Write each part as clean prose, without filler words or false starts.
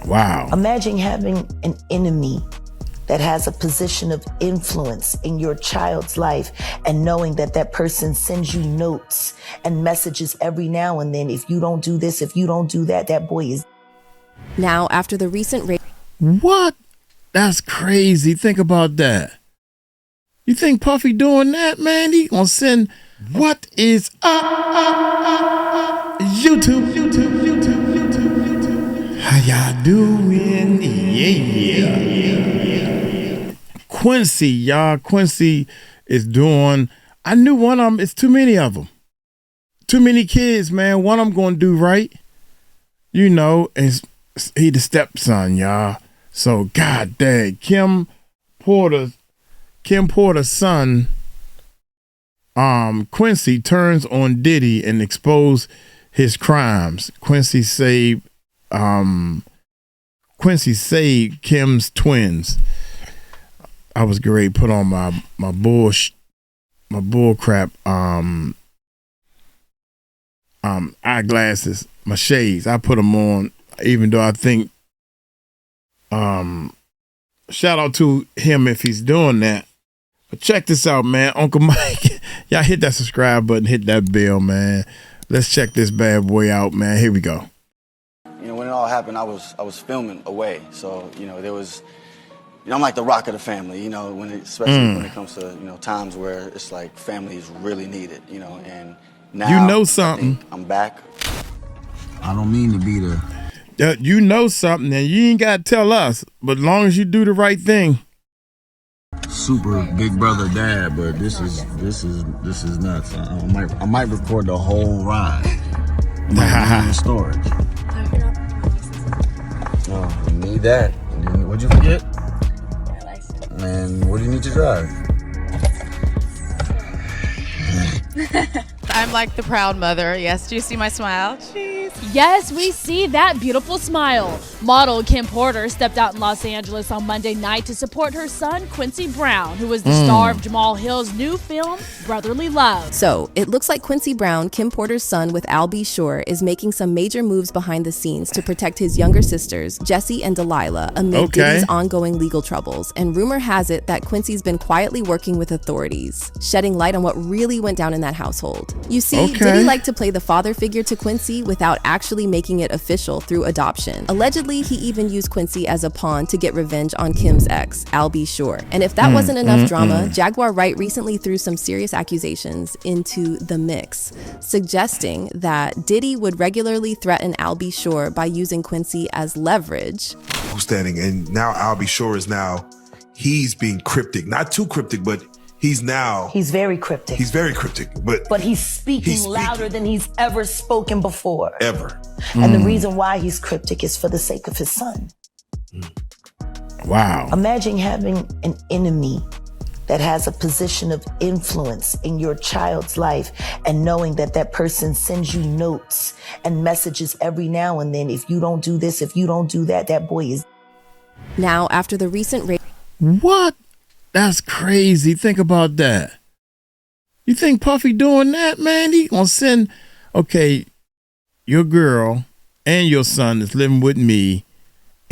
Wow. Imagine having an enemy that has a position of influence in your child's life and knowing that that person sends you notes and messages every now and then. If you don't do this, if you don't do that, that boy is. Now, after the recent rape. What? That's crazy. Think about that. You think Puffy doing that, man? He gonna send what is up? YouTube. How y'all doing? Yeah. Quincy, y'all. Quincy is doing. I knew one of them. It's too many of them. Too many kids, man. One of them gonna do right. You know, and he the stepson, y'all. So, God dang, Kim Porter's son, Quincy, turns on Diddy and expose his crimes. Quincy saved Kim's twins. I was great. Put on my bull crap eyeglasses, my shades. I put them on, even though I think. Shout out to him if he's doing that. But check this out, man. Uncle Mike, y'all hit that subscribe button, hit that bell, man. Let's check this bad boy out, man. Here we go. You know, when it all happened, I was filming away, so there was. I'm like the rock of the family, especially when it comes to times where it's like family is really needed, and now something. I'm back. I don't mean to be the. You know something, and you ain't got to tell us, but as long as you do the right thing. Super big brother dad, but this is nuts. I might record the whole ride. In storage. Oh, you need that. What'd you forget? And what do you need to drive? I'm like the proud mother. Yes, do you see my smile? Jeez. Yes, we see that beautiful smile. Model Kim Porter stepped out in Los Angeles on Monday night to support her son, Quincy Brown, who is the star of Jamal Hill's new film, Brotherly Love. So, it looks like Quincy Brown, Kim Porter's son with 𝗟𝗡𝗡𝗞𝗦, is making some major moves behind the scenes to protect his younger sisters, Jessie and Delilah, amid Diddy's ongoing legal troubles. And rumor has it that Quincy's been quietly working with authorities, shedding light on what really went down in that household. You see, Diddy liked to play the father figure to Quincy without actually making it official through adoption. Allegedly, he even used Quincy as a pawn to get revenge on Kim's ex, 𝗟𝗡𝗡𝗞𝗦. And if that wasn't enough drama, Jaguar Wright recently threw some serious accusations into the mix, suggesting that Diddy would regularly threaten 𝗟𝗡𝗡𝗞𝗦 by using Quincy as leverage. Who's standing, and now 𝗟𝗡𝗡𝗞𝗡 is he's being cryptic, not too cryptic, but he's very cryptic. He's very cryptic, but he's speaking louder than he's ever spoken before. Ever. And the reason why he's cryptic is for the sake of his son. Wow. Imagine having an enemy that has a position of influence in your child's life and knowing that that person sends you notes and messages every now and then. If you don't do this, if you don't do that, that boy is. Now, after the recent rape. What? That's crazy. Think about that. You think Puffy doing that, man? He gonna send, your girl and your son is living with me,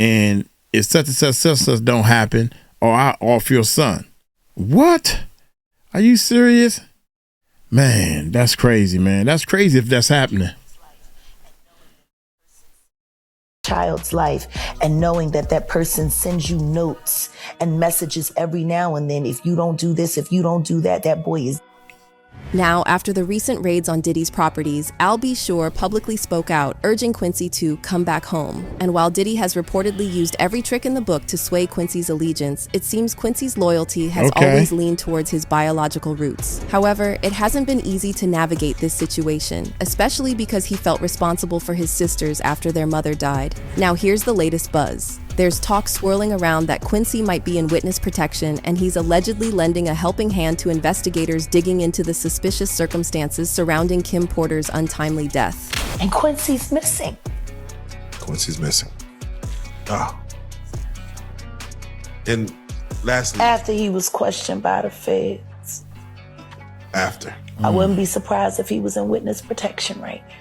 and if such and such don't happen, or I off your son. What? Are you serious? Man, that's crazy, man. That's crazy if that's happening. Child's life and knowing that that person sends you notes and messages every now and then. If you don't do this, if you don't do that, that boy is. Now, after the recent raids on Diddy's properties, 𝗟𝗡𝗡𝗞𝗦 publicly spoke out, urging Quincy to come back home. And while Diddy has reportedly used every trick in the book to sway Quincy's allegiance, it seems Quincy's loyalty has always leaned towards his biological roots. However, it hasn't been easy to navigate this situation, especially because he felt responsible for his sisters after their mother died. Now, here's the latest buzz. There's talk swirling around that Quincy might be in witness protection, and he's allegedly lending a helping hand to investigators digging into the suspicious circumstances surrounding Kim Porter's untimely death. And Quincy's missing. Oh. And lastly, after he was questioned by the feds. I wouldn't be surprised if he was in witness protection right now.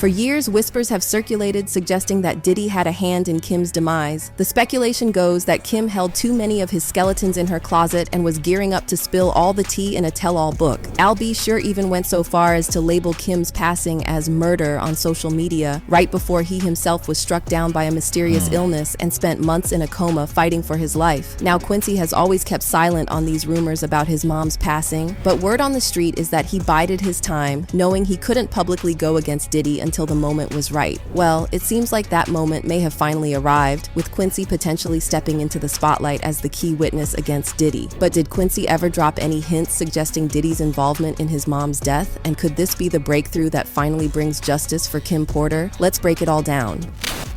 For years, whispers have circulated suggesting that Diddy had a hand in Kim's demise. The speculation goes that Kim held too many of his skeletons in her closet and was gearing up to spill all the tea in a tell-all book. 𝗟𝗡𝗡𝗞𝗦 even went so far as to label Kim's passing as murder on social media, right before he himself was struck down by a mysterious illness and spent months in a coma fighting for his life. Now, Quincy has always kept silent on these rumors about his mom's passing, but word on the street is that he bided his time, knowing he couldn't publicly go against Diddy until the moment was right. Well, it seems like that moment may have finally arrived, with Quincy potentially stepping into the spotlight as the key witness against Diddy. But did Quincy ever drop any hints suggesting Diddy's involvement in his mom's death? And could this be the breakthrough that finally brings justice for Kim Porter? Let's break it all down.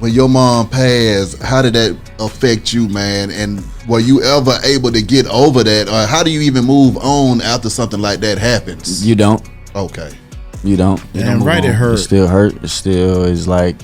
When your mom passed, how did that affect you, man? And were you ever able to get over that? Or how do you even move on after something like that happens? You don't. Okay. You don't. You Damn don't right it hurt. It still hurt. It still is like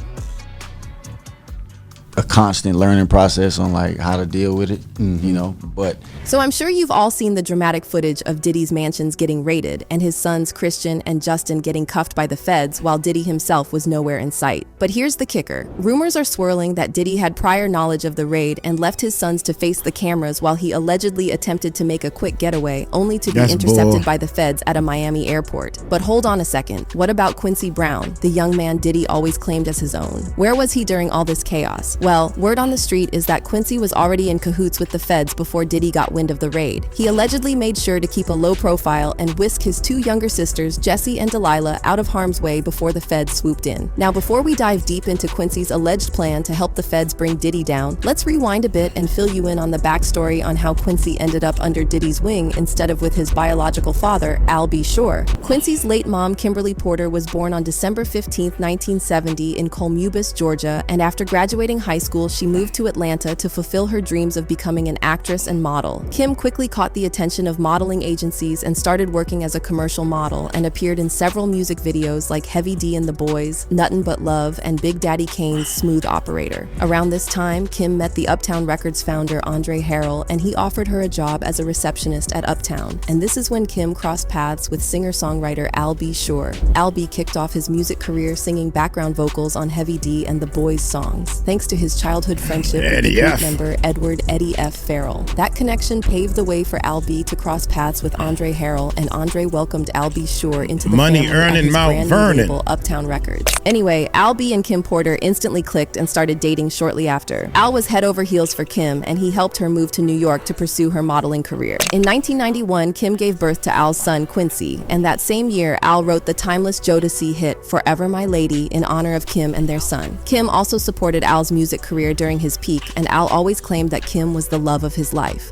a constant learning process on like how to deal with it, you know, but. So I'm sure you've all seen the dramatic footage of Diddy's mansions getting raided and his sons Christian and Justin getting cuffed by the feds while Diddy himself was nowhere in sight. But here's the kicker. Rumors are swirling that Diddy had prior knowledge of the raid and left his sons to face the cameras while he allegedly attempted to make a quick getaway, only to be intercepted by the feds at a Miami airport. But hold on a second. What about Quincy Brown, the young man Diddy always claimed as his own? Where was he during all this chaos? Well, word on the street is that Quincy was already in cahoots with the feds before Diddy got wind of the raid. He allegedly made sure to keep a low profile and whisk his two younger sisters, 𝗟𝗜𝗡𝗞𝗦 and Delilah, out of harm's way before the feds swooped in. Now, before we dive deep into Quincy's alleged plan to help the feds bring Diddy down, let's rewind a bit and fill you in on the backstory on how Quincy ended up under Diddy's wing instead of with his biological father, 𝗟𝗡𝗡𝗏. Quincy's late mom, Kimberly Porter, was born on December 15, 1970 in 𝗗𝗢𝗡𝗞𝗦, Georgia, and after graduating high school, she moved to Atlanta to fulfill her dreams of becoming an actress and model. Kim quickly caught the attention of modeling agencies and started working as a commercial model and appeared in several music videos like Heavy D and the Boys, Nuttin' But Love, and Big Daddy Kane's Smooth Operator. Around this time, Kim met the Uptown Records founder Andre Harrell, and he offered her a job as a receptionist at Uptown. And this is when Kim crossed paths with singer-songwriter 𝗟𝗡𝗡𝗏. 𝗟𝗡𝗡𝗏 kicked off his music career singing background vocals on Heavy D and the Boys songs, thanks to his childhood friendship with the group member Edward Eddie F. Farrell. That connection paved the way for 𝗟𝗡𝗡𝗏 to cross paths with Andre Harrell, and Andre welcomed 𝗟𝗡𝗡𝗏 into the family at his brand new label, Uptown Records. Anyway, 𝗟𝗡𝗡𝗏 and Kim Porter instantly clicked and started dating shortly after. 𝗟𝗡 was head over heels for Kim, and he helped her move to New York to pursue her modeling career. In 1991, Kim gave birth to 𝗟𝗡's son, Quincy, and that same year, 𝗟𝗡 wrote the timeless 𝗟𝗓𝗡𝗏 hit Forever My Lady in honor of Kim and their son. Kim also supported 𝗟𝗡's music career during his peak, and 𝗟𝗡 always claimed that Kim was the love of his life.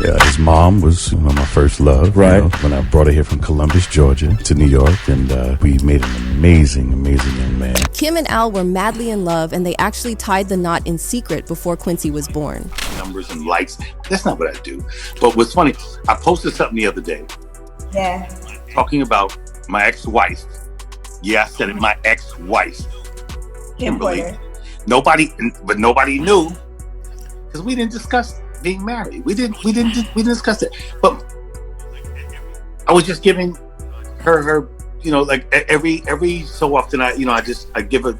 Yeah, his mom was my first love, right? You know, when I brought her here from Columbus, Georgia to New York, and we made an amazing young man. Kim and 𝗟𝗡 were madly in love, and they actually tied the knot in secret before Quincy was born. Numbers and likes, that's not what I do. But what's funny, I posted something the other day. Yeah. Talking about my ex-wife. Yeah, I said it, my ex-wife. Kimberly. Nobody knew, because we didn't discuss being married. We didn't discuss it. But I was just giving her, you know, like every so often I give a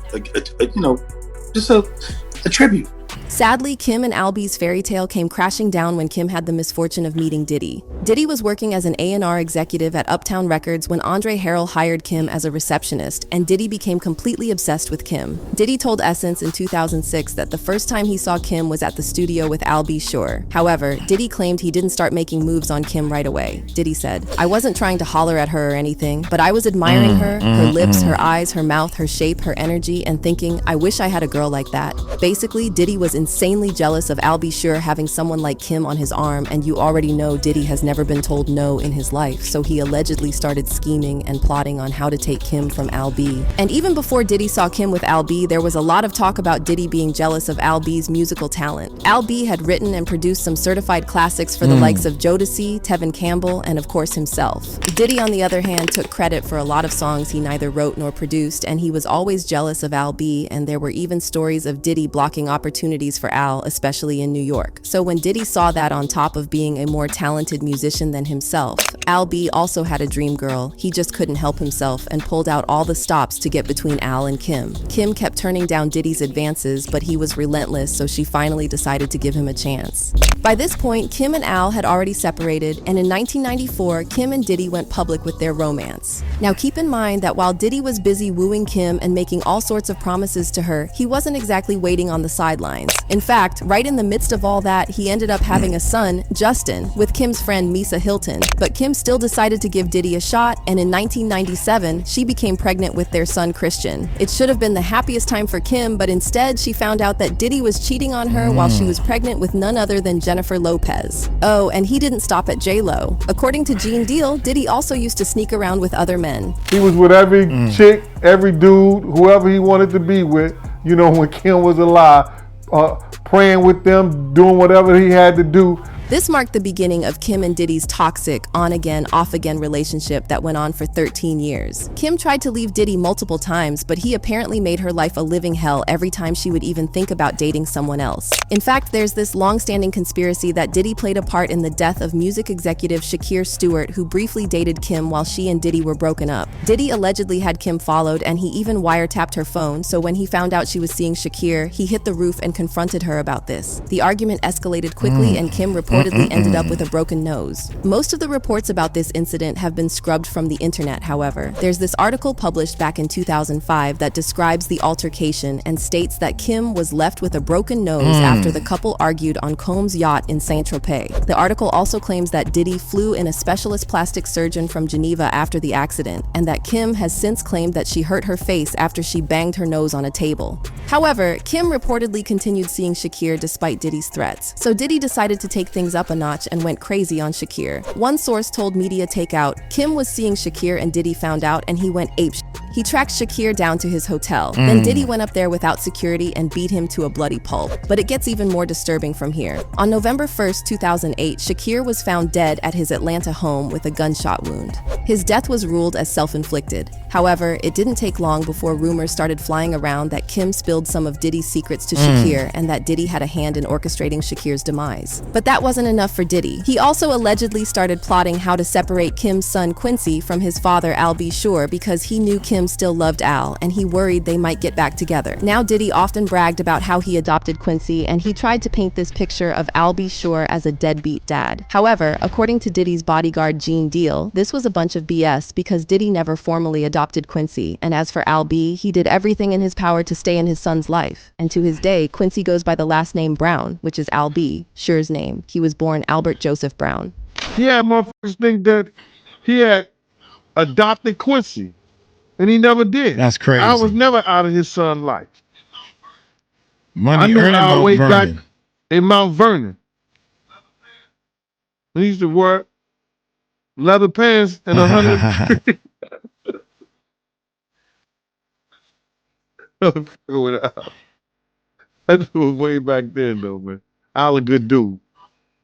tribute. Sadly, Kim and 𝗟𝗡𝗡𝗏's fairy tale came crashing down when Kim had the misfortune of meeting Diddy. Diddy was working as an A&R executive at Uptown Records when Andre Harrell hired Kim as a receptionist, and Diddy became completely obsessed with Kim. Diddy told Essence in 2006 that the first time he saw Kim was at the studio with 𝗟𝗡𝗡𝗏. However, Diddy claimed he didn't start making moves on Kim right away. Diddy said, "I wasn't trying to holler at her or anything, but I was admiring her lips, her eyes, her mouth, her shape, her energy, and thinking, I wish I had a girl like that." Basically, Diddy was insanely jealous of 𝗟𝗡𝗡𝗏 having someone like Kim on his arm, and you already know Diddy has never been told no in his life, so he allegedly started scheming and plotting on how to take Kim from 𝗟𝗡𝗡𝗏. And even before Diddy saw Kim with 𝗟𝗡𝗡𝗏, there was a lot of talk about Diddy being jealous of 𝗟𝗡𝗡𝗏's musical talent. 𝗟𝗡𝗡𝗏 had written and produced some certified classics for the likes of Jodeci, Tevin Campbell, and of course himself. Diddy, on the other hand, took credit for a lot of songs he neither wrote nor produced, and he was always jealous of 𝗟𝗡𝗡𝗏, and there were even stories of Diddy blocking opportunities opportunities for Al, especially in New York. So when Diddy saw that on top of being a more talented musician than himself, Al B also had a dream girl. He just couldn't help himself and pulled out all the stops to get between Al and Kim. Kim kept turning down Diddy's advances, but he was relentless, so she finally decided to give him a chance. By this point, Kim and Al had already separated, and in 1994, Kim and Diddy went public with their romance. Now keep in mind that while Diddy was busy wooing Kim and making all sorts of promises to her, he wasn't exactly waiting on the sidelines. In fact, right in the midst of all that, he ended up having a son, Justin, with Kim's friend Misa Hilton. But Kim still decided to give Diddy a shot, and in 1997, she became pregnant with their son, Christian. It should have been the happiest time for Kim, but instead she found out that Diddy was cheating on her while she was pregnant with none other than Jennifer Lopez. Oh, and he didn't stop at J-Lo. According to Gene Deal, Diddy also used to sneak around with other men. He was with every chick, every dude, whoever he wanted to be with, you know, when Kim was alive, praying with them, doing whatever he had to do. This marked the beginning of Kim and Diddy's toxic, on-again, off-again relationship that went on for 13 years. Kim tried to leave Diddy multiple times, but he apparently made her life a living hell every time she would even think about dating someone else. In fact, there's this long-standing conspiracy that Diddy played a part in the death of music executive Shakir Stewart, who briefly dated Kim while she and Diddy were broken up. Diddy allegedly had Kim followed, and he even wiretapped her phone, so when he found out she was seeing Shakir, he hit the roof and confronted her about this. The argument escalated quickly, and Kim reportedly ended up with a broken nose. Most of the reports about this incident have been scrubbed from the internet, however. There's this article published back in 2005 that describes the altercation and states that Kim was left with a broken nose after the couple argued on Combs' yacht in Saint-Tropez. The article also claims that Diddy flew in a specialist plastic surgeon from Geneva after the accident, and that Kim has since claimed that she hurt her face after she banged her nose on a table. However, Kim reportedly continued seeing Shakir despite Diddy's threats. So Diddy decided to take things up a notch and went crazy on Shakir. One source told Media Takeout, Kim was seeing Shakir and Diddy found out and he went apeshit. He tracked Shakir down to his hotel. Then Diddy went up there without security and beat him to a bloody pulp. But it gets even more disturbing from here. On November 1st, 2008, Shakir was found dead at his Atlanta home with a gunshot wound. His death was ruled as self-inflicted. However, it didn't take long before rumors started flying around that Kim spilled some of Diddy's secrets to Shakir and that Diddy had a hand in orchestrating Shakir's demise. But that wasn't enough for Diddy. He also allegedly started plotting how to separate Kim's son Quincy from his father Al B. Sure because he knew Kim still loved Al and he worried they might get back together. Now Diddy often bragged about how he adopted Quincy, and he tried to paint this picture of Al B. Sure as a deadbeat dad. However, according to Diddy's bodyguard Gene Deal, this was a bunch of BS because Diddy never formally adopted Quincy, and as for Al B., he did everything in his power to stay in his son's life. And to his day, Quincy goes by the last name Brown, which is Al B., Sure's name. He was born Albert Joseph Brown. Yeah, motherfuckers think that he had adopted Quincy, and he never did. That's crazy. I was never out of his son's life. Money earned Al way back Vernon. in Mount Vernon. He used to wear leather pants and 100. That was way back then, though, man. Al a good dude.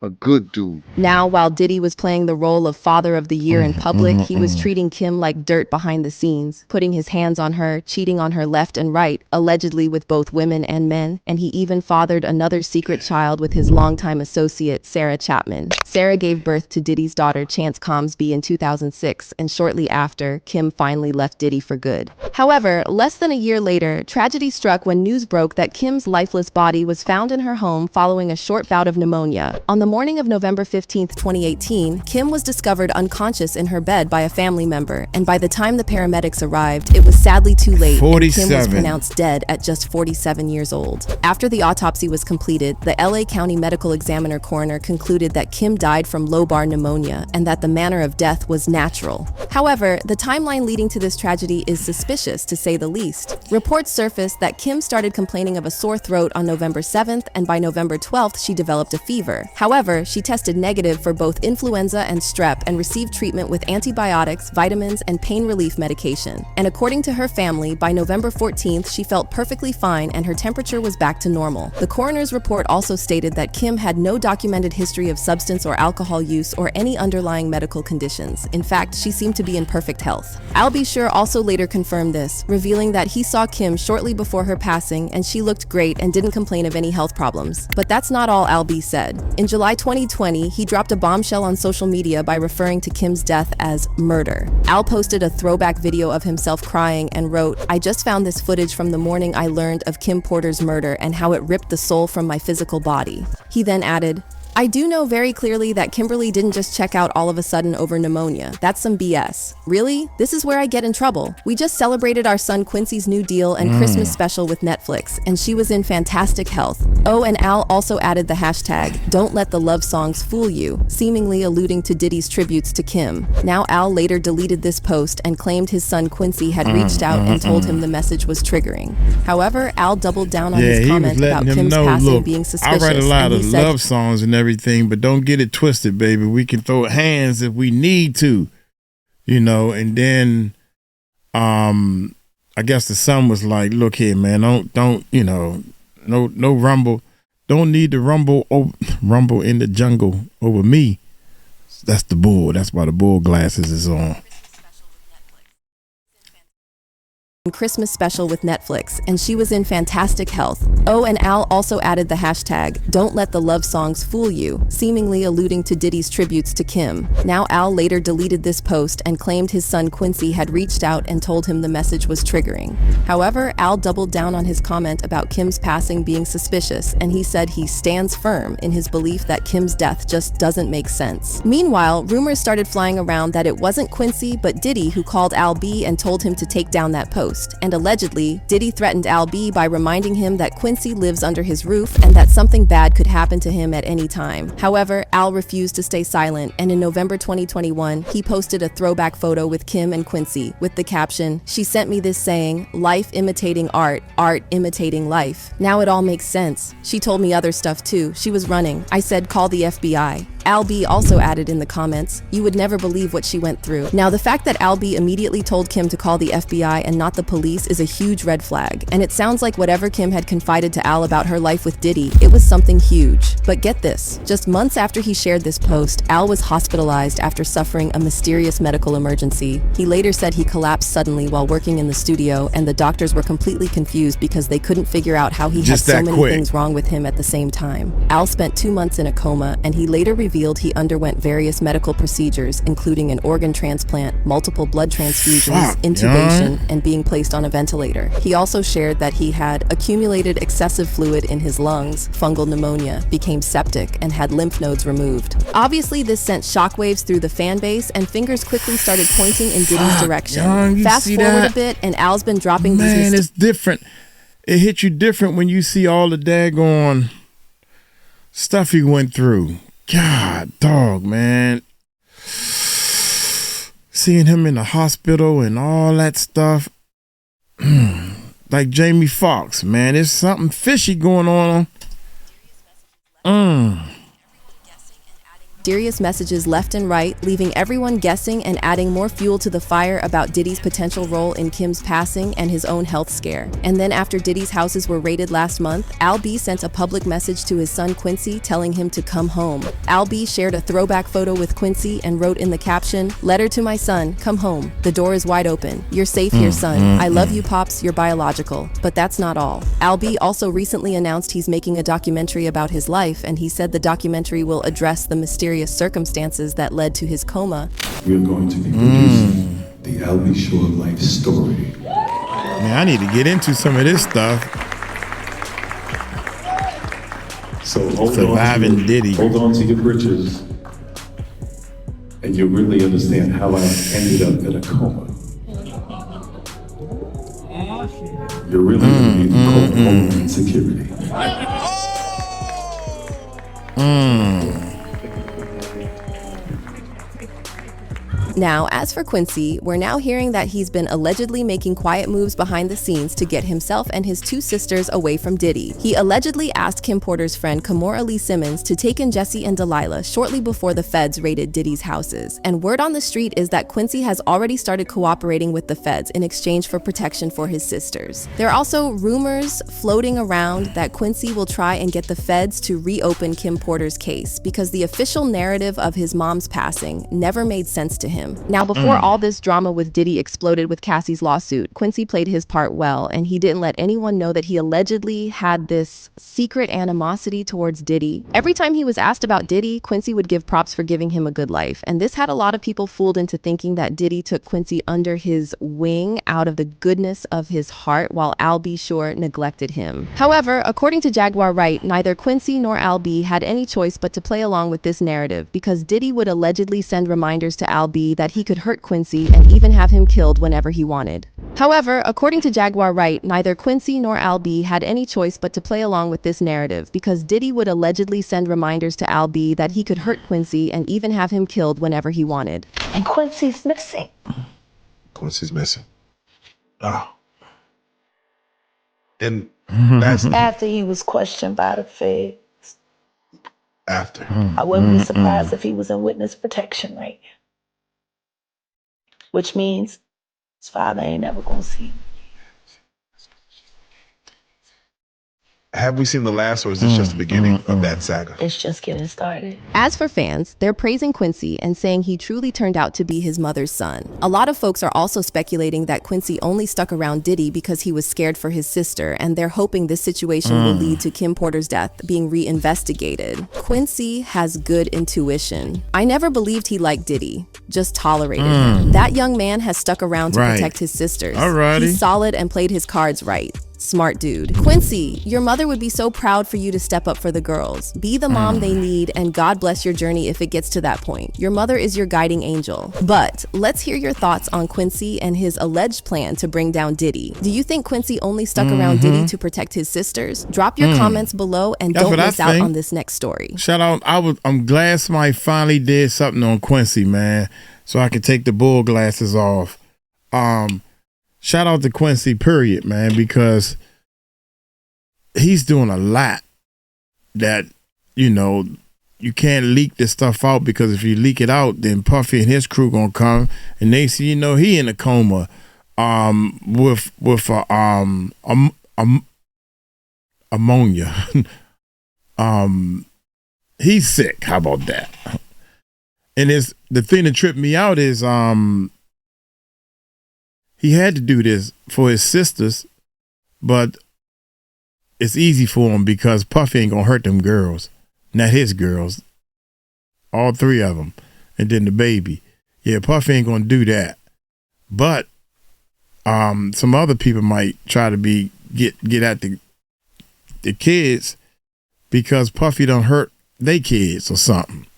A good dude. Now, while Diddy was playing the role of Father of the Year in public, he was treating Kim like dirt behind the scenes, putting his hands on her, cheating on her left and right, allegedly with both women and men, and he even fathered another secret child with his longtime associate, Sarah Chapman. Sarah gave birth to Diddy's daughter, Chance Combsby, in 2006, and shortly after, Kim finally left Diddy for good. However, less than a year later, tragedy struck when news broke that Kim's lifeless body was found in her home following a short bout of pneumonia. On the morning of November 15, 2018, Kim was discovered unconscious in her bed by a family member, and by the time the paramedics arrived, it was sadly too late, and Kim was pronounced dead at just 47 years old. After the autopsy was completed, the LA County Medical Examiner coroner concluded that Kim died from lobar pneumonia and that the manner of death was natural. However, the timeline leading to this tragedy is suspicious, to say the least. Reports surfaced that Kim started complaining of a sore throat on November 7th, and by November 12th, she developed a fever. However, However, she tested negative for both influenza and strep and received treatment with antibiotics, vitamins, and pain relief medication. And according to her family, by November 14th, she felt perfectly fine and her temperature was back to normal. The coroner's report also stated that Kim had no documented history of substance or alcohol use or any underlying medical conditions. In fact, she seemed to be in perfect health. 𝗟𝗡𝗡𝗞𝗦 also later confirmed this, revealing that he saw Kim shortly before her passing and she looked great and didn't complain of any health problems. But that's not all 𝗟𝗡𝗡𝗞𝗦 said. In July 2020, he dropped a bombshell on social media by referring to Kim's death as murder. Al posted a throwback video of himself crying and wrote, "I just found this footage from the morning I learned of Kim Porter's murder and how it ripped the soul from my physical body." He then added, "I do know very clearly that Kimberly didn't just check out all of a sudden over pneumonia. That's some BS. Really? This is where I get in trouble. We just celebrated our son Quincy's new deal and Christmas special with Netflix, and she was in fantastic health." Oh, and Al also added the hashtag, "Don't let the love songs fool you," seemingly alluding to Diddy's tributes to Kim. Now Al later deleted this post and claimed his son Quincy had reached out and told him the message was triggering. However, Al doubled down on his comment about Kim's passing being suspicious. I write a lot of said, love songs and everything, but don't get it twisted, baby. We can throw hands if we need to, you know. And then I guess the son was like, "Look here, man, don't you know, no rumble, don't need to rumble in the jungle over me." That's the bull. That's why the bull glasses is on. Christmas special with Netflix, and she was in fantastic health. Oh, and Al also added the hashtag, "Don't let the love songs fool you," seemingly alluding to Diddy's tributes to Kim. Now Al later deleted this post and claimed his son Quincy had reached out and told him the message was triggering. However, Al doubled down on his comment about Kim's passing being suspicious, and he said he stands firm in his belief that Kim's death just doesn't make sense. Meanwhile, rumors started flying around that it wasn't Quincy but Diddy who called 𝗟𝗡𝗡𝗞𝗦 and told him to take down that post. And allegedly, Diddy threatened 𝗟𝗡𝗡𝗞𝗦 by reminding him that Quincy lives under his roof and that something bad could happen to him at any time. However, Al refused to stay silent, and in November 2021, he posted a throwback photo with Kim and Quincy with the caption, "She sent me this saying, life imitating art, art imitating life. Now it all makes sense. She told me other stuff too. She was running. I said, call the FBI." 𝗟𝗡𝗡𝗞𝗦 also added in the comments, "You would never believe what she went through." Now, the fact that 𝗟𝗡𝗡𝗞𝗦 immediately told Kim to call the FBI and not the police is a huge red flag, and it sounds like whatever Kim had confided to Al about her life with Diddy, it was something huge. But get this, just months after he shared this post, Al was hospitalized after suffering a mysterious medical emergency. He later said he collapsed suddenly while working in the studio, and the doctors were completely confused because they couldn't figure out how he had so many things wrong with him at the same time. Al spent 2 months in a coma, and he later revealed he underwent various medical procedures, including an organ transplant, multiple blood transfusions, intubation, and being placed on a ventilator. He also shared that he had accumulated excessive fluid in his lungs, fungal pneumonia, became septic, and had lymph nodes removed. Obviously, this sent shockwaves through the fan base, and fingers quickly started pointing in Diddy's direction. Fast forward a bit, and Al's been dropping these Man, it's different. It hits you different when you see all the daggone stuff he went through. God, dog, man. Seeing him in the hospital and all that stuff. Like Jamie Foxx, man. There's something fishy going on. Mysterious messages left and right, leaving everyone guessing and adding more fuel to the fire about Diddy's potential role in Kim's passing and his own health scare. And then after Diddy's houses were raided last month, 𝗟𝗡𝗡𝗞𝗦 sent a public message to his son Quincy telling him to come home. 𝗟𝗡𝗡𝗞𝗦 shared a throwback photo with Quincy and wrote in the caption, "Letter to my son, come home. The door is wide open. You're safe here, son. I love you, Pops, you're biological." But that's not all. 𝗟𝗡𝗡𝗞𝗦 also recently announced he's making a documentary about his life, and he said the documentary will address the mysterious circumstances that led to his coma. We are going to be producing the 𝗟𝗡𝗡𝗞𝗦 life story. Man, I need to get into some of this stuff. So hold Diddy. Hold on to your britches, and you'll really understand how I ended up in a coma. You're really going to be the cold Homeland Security. Now, as for Quincy, we're now hearing that he's been allegedly making quiet moves behind the scenes to get himself and his two sisters away from Diddy. He allegedly asked Kim Porter's friend 𝗗𝗢𝗡𝗞𝗦 to take in Jessie and Delilah shortly before the feds raided Diddy's houses. And word on the street is that Quincy has already started cooperating with the feds in exchange for protection for his sisters. There are also rumors floating around that Quincy will try and get the feds to reopen Kim Porter's case because the official narrative of his mom's passing never made sense to him. Now, before all this drama with Diddy exploded with Cassie's lawsuit, Quincy played his part well, and he didn't let anyone know that he allegedly had this secret animosity towards Diddy. Every time he was asked about Diddy, Quincy would give props for giving him a good life, and this had a lot of people fooled into thinking that Diddy took Quincy under his wing out of the goodness of his heart while 𝗟𝗡𝗡𝗞𝗦 neglected him. However, according to Jaguar Wright, neither Quincy nor 𝗟𝗡𝗡𝗞𝗦 had any choice but to play along with this narrative because Diddy would allegedly send reminders to 𝗟𝗡𝗡𝗞𝗦 that he could hurt Quincy and even have him killed whenever he wanted. However, according to Jaguar Wright, neither Quincy nor 𝗟𝗡𝗡𝗞𝗦 had any choice but to play along with this narrative because Diddy would allegedly send reminders to 𝗟𝗡𝗡𝗞𝗦 that he could hurt Quincy and even have him killed whenever he wanted. And Quincy's missing. Quincy's missing. Oh. And that's After he was questioned by the feds. after. I wouldn't be surprised if he was in witness protection right now. Which means his father ain't never gonna see him. Have we seen the last, or is this just the beginning of that saga? It's just getting started. As for fans, they're praising Quincy and saying he truly turned out to be his mother's son. A lot of folks are also speculating that Quincy only stuck around Diddy because he was scared for his sister, and they're hoping this situation will lead to Kim Porter's death being reinvestigated. Quincy has good intuition. I never believed he liked Diddy, just tolerated him. That young man has stuck around to protect his sisters. He's solid and played his cards right. Smart dude. Quincy, your mother would be so proud for you to step up for the girls. Be the mom they need, and God bless your journey if it gets to that point. Your mother is your guiding angel. But let's hear your thoughts on Quincy and his alleged plan to bring down Diddy. Do you think Quincy only stuck around Diddy to protect his sisters? Drop your comments below and don't miss out on this next story. Shout out, I'm glad somebody finally did something on Quincy, man, so I could take the bull glasses off. Shout out to Quincy, period, man, because he's doing a lot that, you know, you can't leak this stuff out, because if you leak it out, then Puffy and his crew gonna come and they see, you know, he in a coma with ammonia. He's sick. How about that? And the thing that tripped me out is he had to do this for his sisters, but it's easy for him because Puffy ain't gonna hurt them girls. Not his girls. All three of them. And then the baby. Yeah, Puffy ain't gonna do that. But some other people might try to get at the kids because Puffy done hurt they kids or something.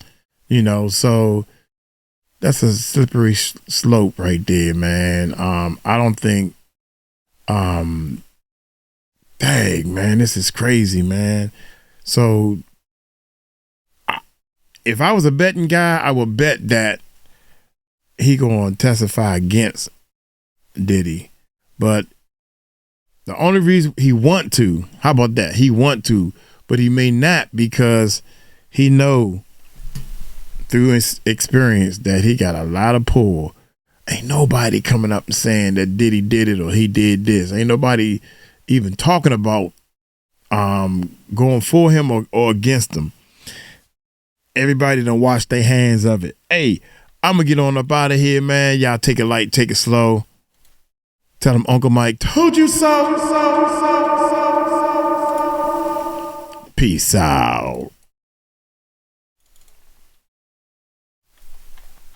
You know, so that's a slippery slope right there, man. I don't think, dang, man, this is crazy, man. So if I was a betting guy, I would bet that he gonna testify against Diddy. But the only reason he want to, how about that? He want to, but he may not, because he know through his experience that he got a lot of pull. Ain't nobody coming up and saying that Diddy did it or he did this. Ain't nobody even talking about going for him or against him. Everybody done wash their hands of it. Hey, I'm gonna get on up out of here, man. Y'all take it light, take it slow. Tell them Uncle Mike told you so. Peace out.